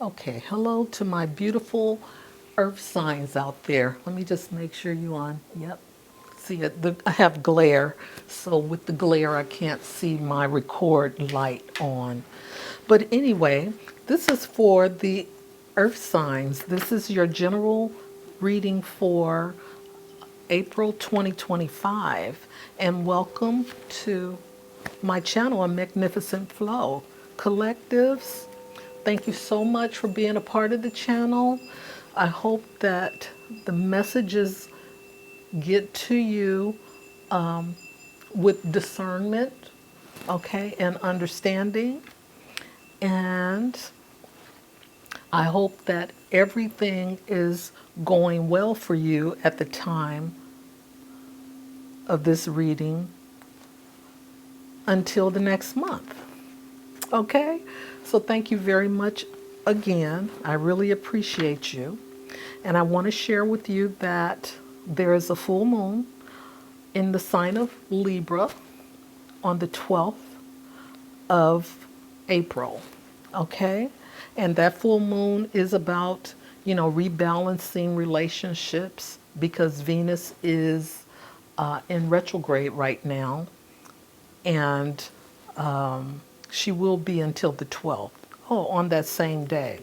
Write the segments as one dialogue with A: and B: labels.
A: Okay, hello to my beautiful earth signs out there. Let me just make sure you on. Yep. See it. I have glare, so with the glare I can't see my record light on. But anyway, this is for the earth signs. This is your general reading for April 2025, and welcome to my channel, A Magnificent Flow. Collectives, thank you so much for being a part of the channel. I hope that the messages get to you with discernment, okay, and understanding. And I hope that everything is going well for you at the time of this reading until the next month. Okay? So thank you very much again. I really appreciate you. And I want to share with you that there is a full moon in the sign of Libra on the 12th of April. Okay? And that full moon is about, rebalancing relationships because Venus is in retrograde right now. And she will be until the 12th. Oh, on that same day.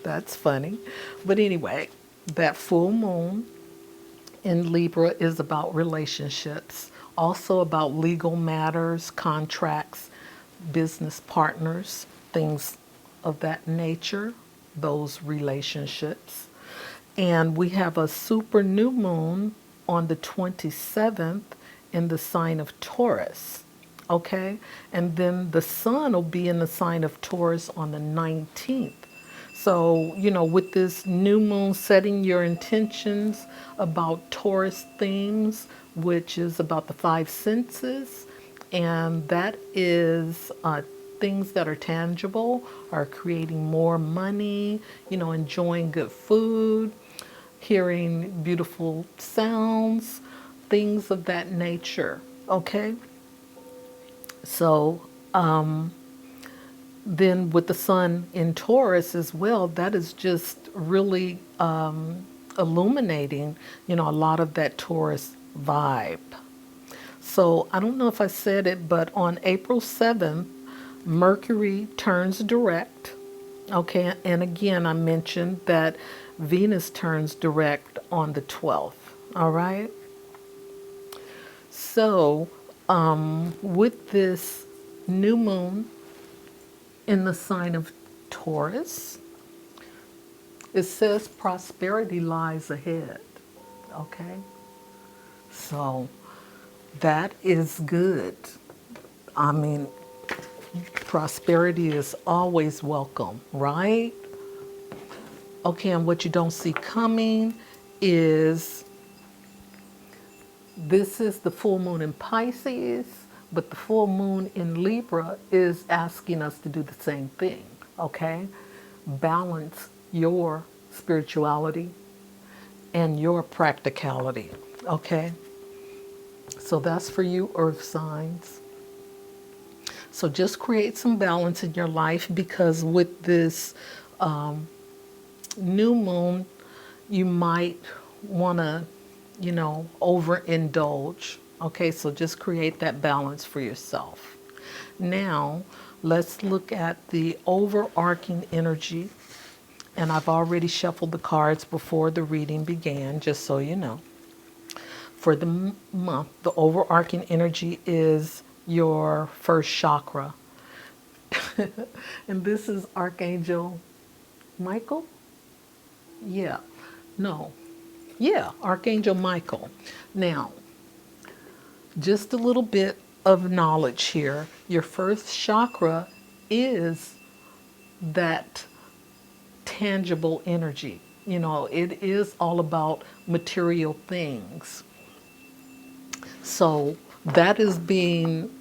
A: That's funny. But anyway, that full moon in Libra is about relationships, also about legal matters, contracts, business partners, things of that nature, those relationships. And we have a super new moon on the 27th in the sign of Taurus. Okay? And then the sun will be in the sign of Taurus on the 19th. So, with this new moon, setting your intentions about Taurus themes, which is about the five senses, and that is things that are tangible, are creating more money, enjoying good food, hearing beautiful sounds, things of that nature. Okay? So, then with the sun in Taurus as well, that is just really illuminating, a lot of that Taurus vibe. So I don't know if I said it, but on April 7th, Mercury turns direct. Okay, and again, I mentioned that Venus turns direct on the 12th. All right. So with this new moon in the sign of Taurus, it says prosperity lies ahead. Okay? So that is good. I mean, prosperity is always welcome, right? Okay, and what you don't see coming is this is the full moon in Pisces, but the full moon in Libra is asking us to do the same thing, okay? Balance your spirituality and your practicality, okay? So that's for you, earth signs. So just create some balance in your life because with this new moon, you might want to, overindulge. Okay, so just create that balance for yourself. Now, let's look at the overarching energy. And I've already shuffled the cards before the reading began, just so you know. For the month, the overarching energy is your first chakra. And this is Archangel Michael? Yeah. No. Yeah, Archangel Michael. Now, just a little bit of knowledge here. Your first chakra is that tangible energy. It is all about material things. So that is being,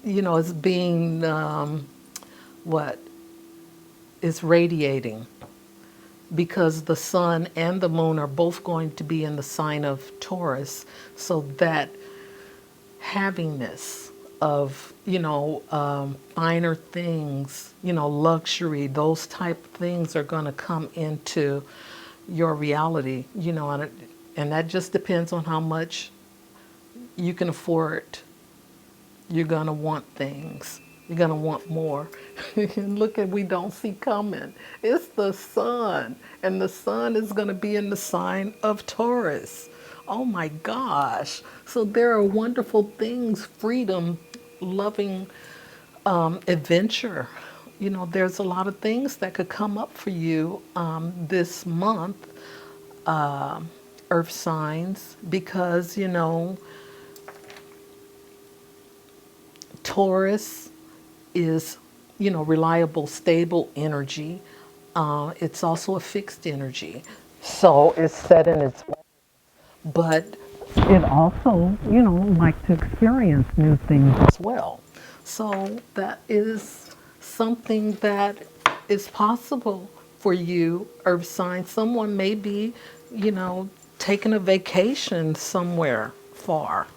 A: it's being what is radiating because the sun and the moon are both going to be in the sign of Taurus. So that having this, of, finer things, luxury, those type of things are going to come into your reality, and that just depends on how much you can afford. You're going to want things. You're going to want more. And look at, we don't see coming. It's the sun, and the sun is going to be in the sign of Taurus. Oh my gosh. So there are wonderful things, freedom, loving, adventure. There's a lot of things that could come up for you this month, earth signs, because, Taurus is, reliable, stable energy. It's also a fixed energy. So it's set in its way. But it also, like to experience new things as well. So that is something that is possible for you, earth sign. Someone may be, taking a vacation somewhere far.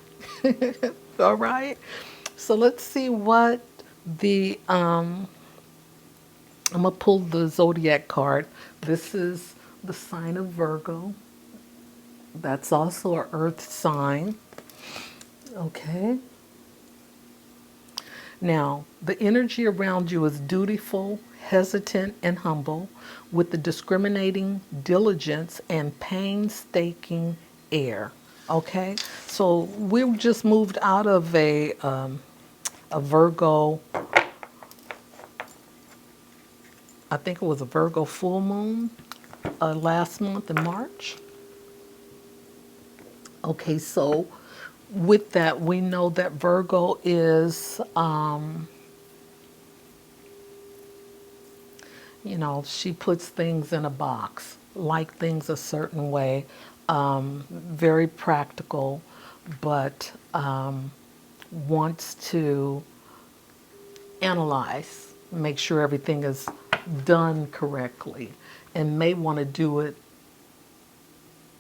A: All right. So let's see what the I'm gonna pull the zodiac card. This is the sign of Virgo. That's also an earth sign. Okay. Now, the energy around you is dutiful, hesitant, and humble, with the discriminating diligence and painstaking air. Okay, so we've just moved out of a Virgo. I think it was a Virgo full moon last month in March. Okay, so with that, we know that Virgo is, she puts things in a box, like things a certain way, very practical, but wants to analyze, make sure everything is done correctly, and may want to do it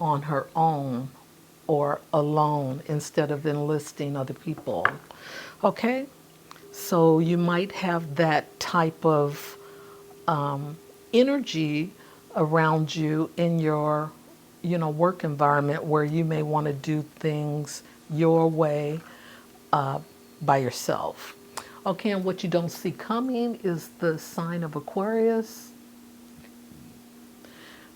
A: on her own or alone instead of enlisting other people. Okay? So you might have that type of energy around you in your, work environment where you may want to do things your way by yourself. Okay, and what you don't see coming is the sign of Aquarius.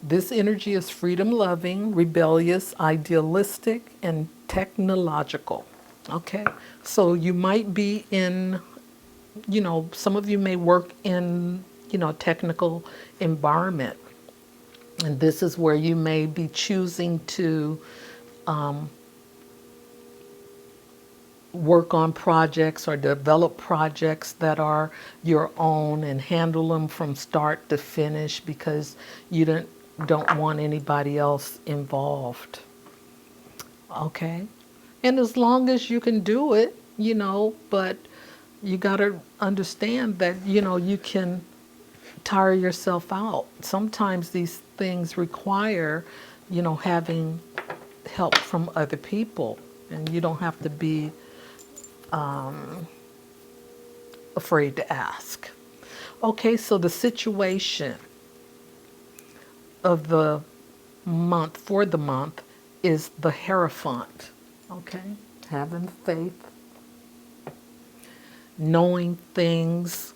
A: This energy is freedom loving, rebellious, idealistic, and technological. Okay, so you might be in, some of you may work in, technical environment. And this is where you may be choosing to work on projects or develop projects that are your own and handle them from start to finish because you don't want anybody else involved. Okay? And as long as you can do it, but you got to understand that, you can tire yourself out. Sometimes these things require, having help from other people, and you don't have to be afraid to ask. Okay, so the situation of the month, for the month, is the Hierophant. Okay, having faith, knowing things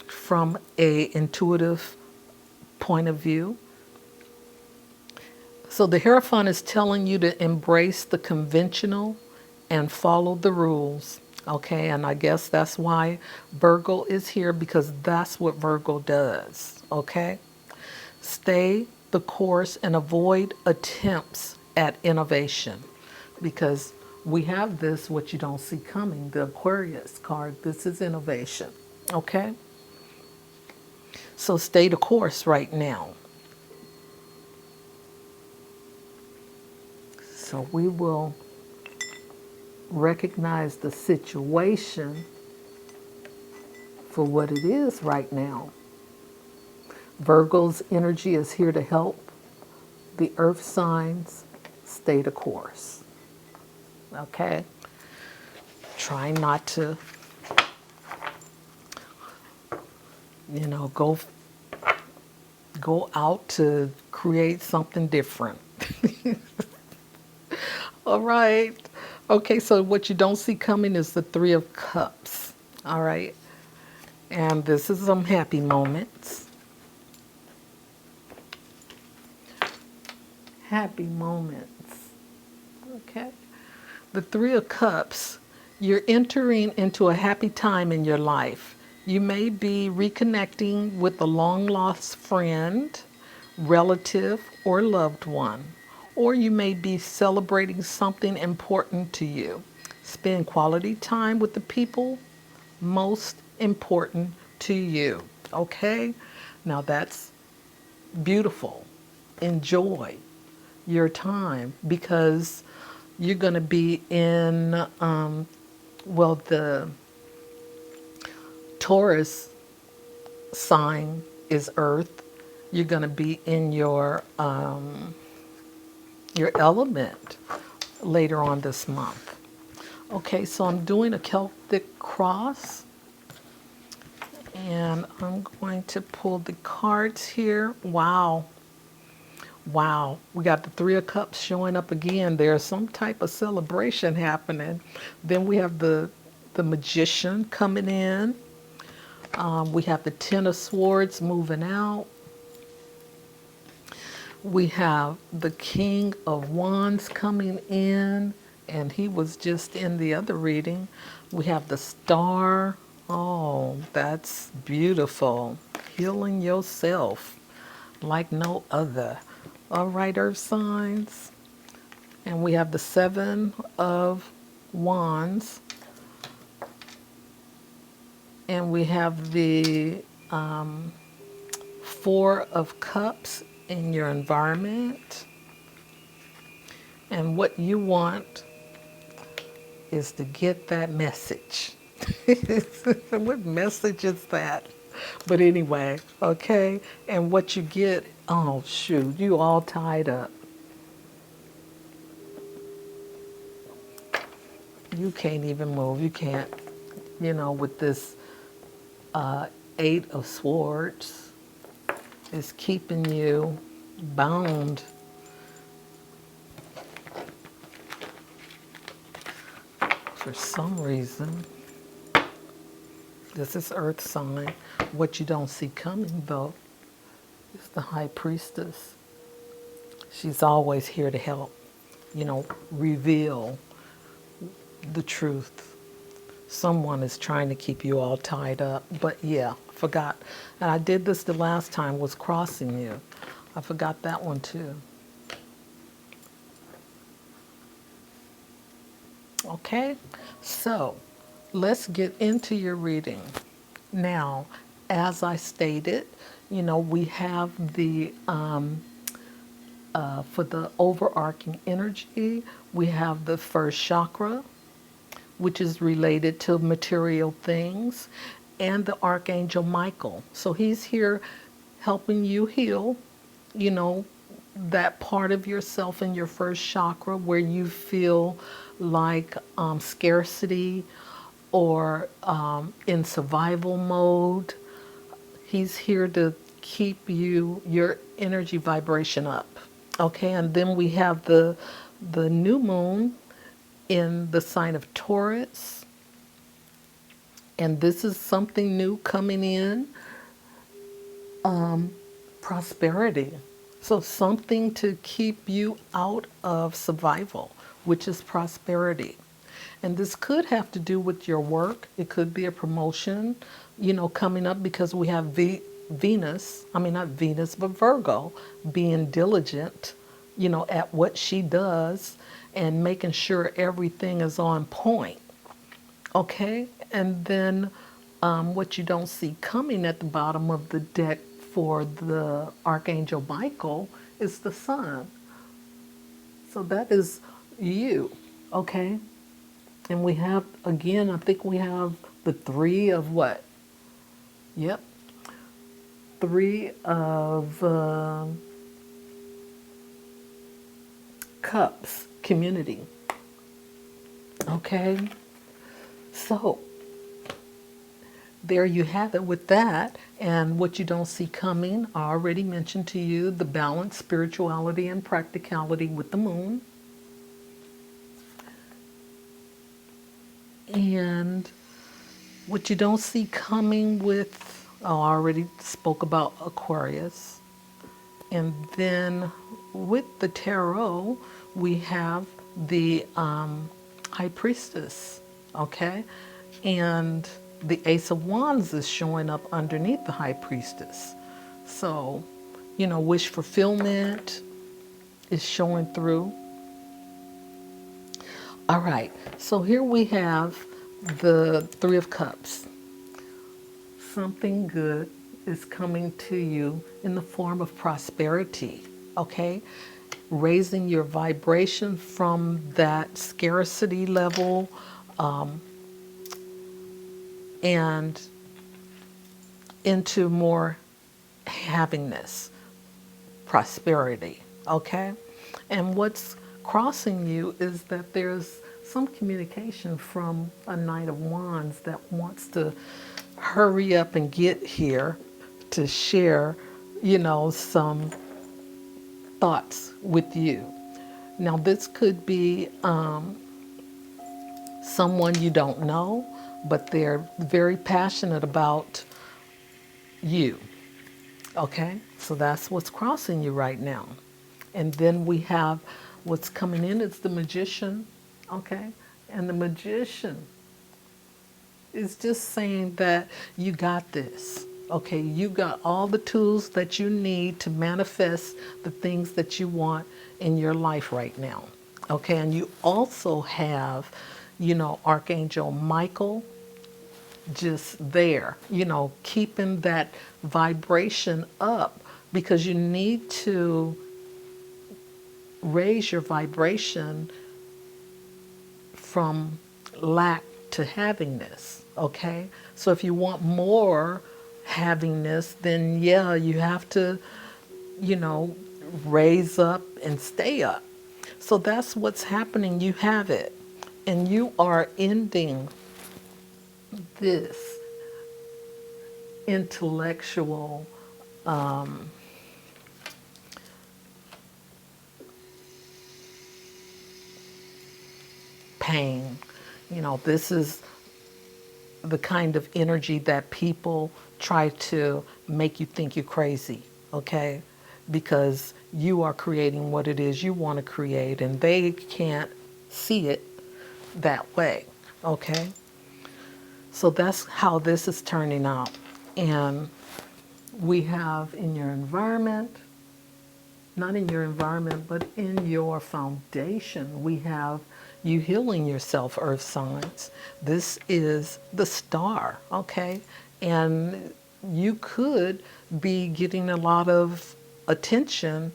A: from a intuitive point of view. So the Hierophant is telling you to embrace the conventional and follow the rules. Okay, and I guess that's why Virgo is here, because that's what Virgo does. Okay, stay the course and avoid attempts at innovation, because we have this, what you don't see coming, the Aquarius card. This is innovation. Okay, so stay the course right now. So we will recognize the situation for what it is right now. Virgo's energy is here to help the earth signs stay the course. Okay? try not to, go out to create something different. All right. Okay, so what you don't see coming is the Three of Cups. All right. And this is some happy moments. Happy moments. Okay. The Three of Cups, you're entering into a happy time in your life. You may be reconnecting with a long lost friend, relative, or loved one. Or you may be celebrating something important to you. Spend quality time with the people most important to you. Okay? Now that's beautiful. Enjoy your time because you're going to be in, the Taurus sign is Earth. You're going to be in your element later on this month. Okay, so I'm doing a Celtic cross, and I'm going to pull the cards here. Wow. Wow, we got the Three of Cups showing up again. There's some type of celebration happening. Then we have the Magician coming in. We have the Ten of Swords moving out. We have the King of Wands coming in, and he was just in the other reading. We have the Star. Oh, that's beautiful. Healing yourself like no other. All right, Earth signs. And we have the Seven of Wands. And we have the Four of Cups in your environment. And what you want is to get that message. What message is that? But anyway, okay. And what you get, oh shoot, you all tied up. You can't even move. You can't, with this Eight of Swords is keeping you bound. For some reason, this is Earth sign. What you don't see coming, though, is the High Priestess. She's always here to help, reveal the truth. Someone is trying to keep you all tied up. But yeah, forgot. And I did this the last time, was crossing you. I forgot that one too. Okay, so let's get into your reading. Now, as I stated, we have the, for the overarching energy, we have the first chakra, which is related to material things, and the Archangel Michael. So he's here helping you heal, that part of yourself in your first chakra where you feel like scarcity or in survival mode. He's here to keep your energy vibration up. Okay, and then we have the new moon in the sign of Taurus. And this is something new coming in, prosperity. So something to keep you out of survival, which is prosperity. And this could have to do with your work. It could be a promotion, coming up because we have Venus, I mean, not Venus, but Virgo, being diligent, at what she does and making sure everything is on point. Okay? And then what you don't see coming at the bottom of the deck for the Archangel Michael is the sun. So that is you. Okay? And we have, again, I think we have the three of what? Yep. Three of cups, community. Okay. So there you have it with that. And what you don't see coming, I already mentioned to you the balance, spirituality, and practicality with the moon. And what you don't see coming with, oh, I already spoke about Aquarius. And then with the tarot, we have the High Priestess, okay? And the Ace of Wands is showing up underneath the High Priestess. So, wish fulfillment is showing through. All right, so here we have the Three of Cups. Something good is coming to you in the form of prosperity, okay? Raising your vibration from that scarcity level and into more havingness, prosperity, okay? And what's crossing you is that there's some communication from a Knight of Wands that wants to hurry up and get here to share, some thoughts with you. Now, this could be someone you don't know, but they're very passionate about you. Okay? So that's what's crossing you right now. And then we have what's coming in, it's the Magician. Okay? And the Magician is just saying that you got this. Okay, you got all the tools that you need to manifest the things that you want in your life right now. Okay, and you also have, Archangel Michael just there, keeping that vibration up because you need to raise your vibration from lack to havingness, okay? So if you want more havingness, then yeah, you have to, raise up and stay up. So that's what's happening. You have it. And you are ending this intellectual pain. This is the kind of energy that people try to make you think you're crazy, okay? Because you are creating what it is you want to create and they can't see it that way, okay? So that's how this is turning out. And we have in your environment, not in your environment, but in your foundation, we have you healing yourself, earth signs. This is the star, okay? And you could be getting a lot of attention,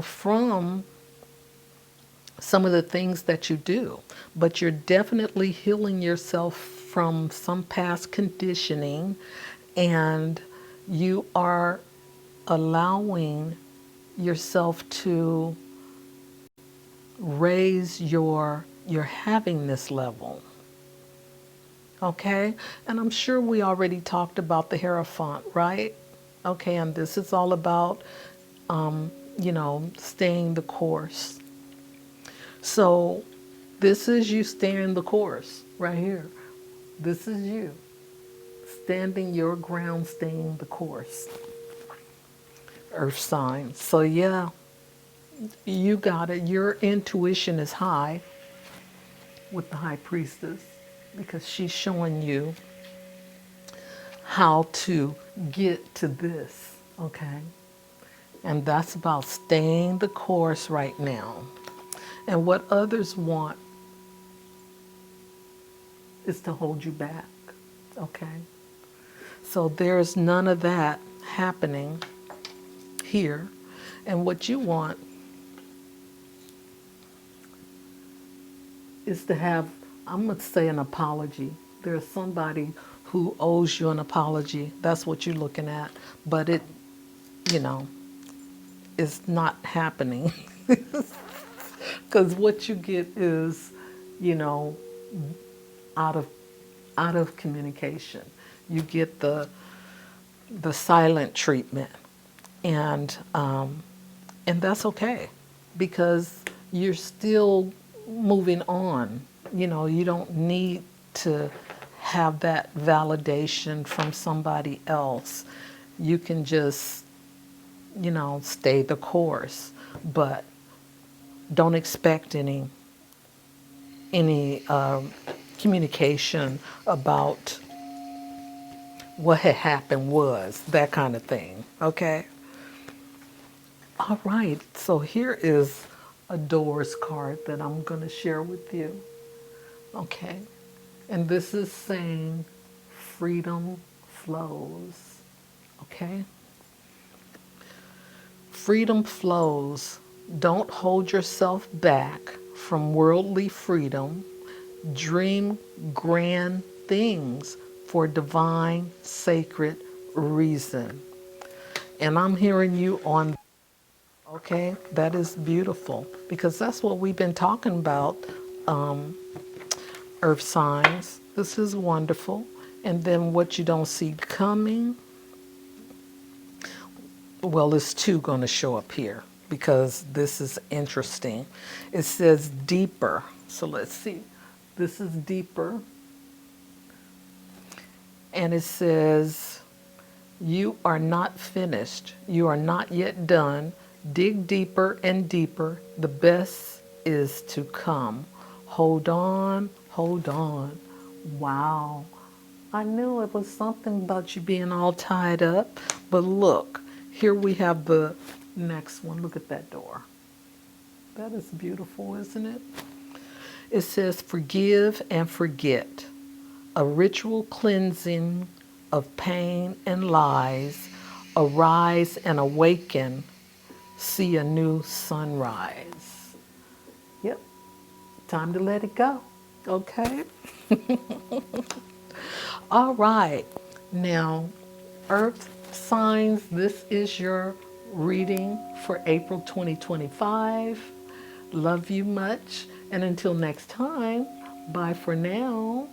A: from some of the things that you do, but you're definitely healing yourself from some past conditioning and you are allowing yourself to raise your havingness level. Okay? And I'm sure we already talked about the Hierophant, right? Okay, and this is all about staying the course. So this is you staying the course right here. This is you standing your ground, staying the course. Earth sign. So yeah, you got it. Your intuition is high with the High Priestess because she's showing you how to get to this, okay? And that's about staying the course right now. And what others want is to hold you back, okay? So there's none of that happening here. And what you want is to have, I'm going to say, an apology. There's somebody who owes you an apology. That's what you're looking at. But it, is not happening. Because what you get is, out of out of communication. You get the silent treatment, and that's okay because you're still moving on. You know, you don't need to have that validation from somebody else. You can just, you know, stay the course, but don't expect any communication about what had happened was, that kind of thing, okay? All right, so here is a Doors card that I'm going to share with you, okay? And this is saying freedom flows, okay? Freedom flows. Don't hold yourself back from worldly freedom. Dream grand things for divine, sacred reason. And I'm hearing you on, okay? That is beautiful because that's what we've been talking about, earth signs. This is wonderful. And then what you don't see coming, well, there's two going to show up here because this is interesting. It says deeper. So let's see. This is deeper. And it says, you are not finished. You are not yet done. Dig deeper and deeper. The best is to come. Hold on, hold on. Wow. I knew it was something about you being all tied up. But look, here we have the next one. Look at that door. That is beautiful, isn't it? It says, forgive and forget. A ritual cleansing of pain and lies. Arise and awaken. See a new sunrise. Yep. Time to let it go. Okay? All right. Now, Earth signs, this is your reading for April 2025. Love you much. And until next time, bye for now.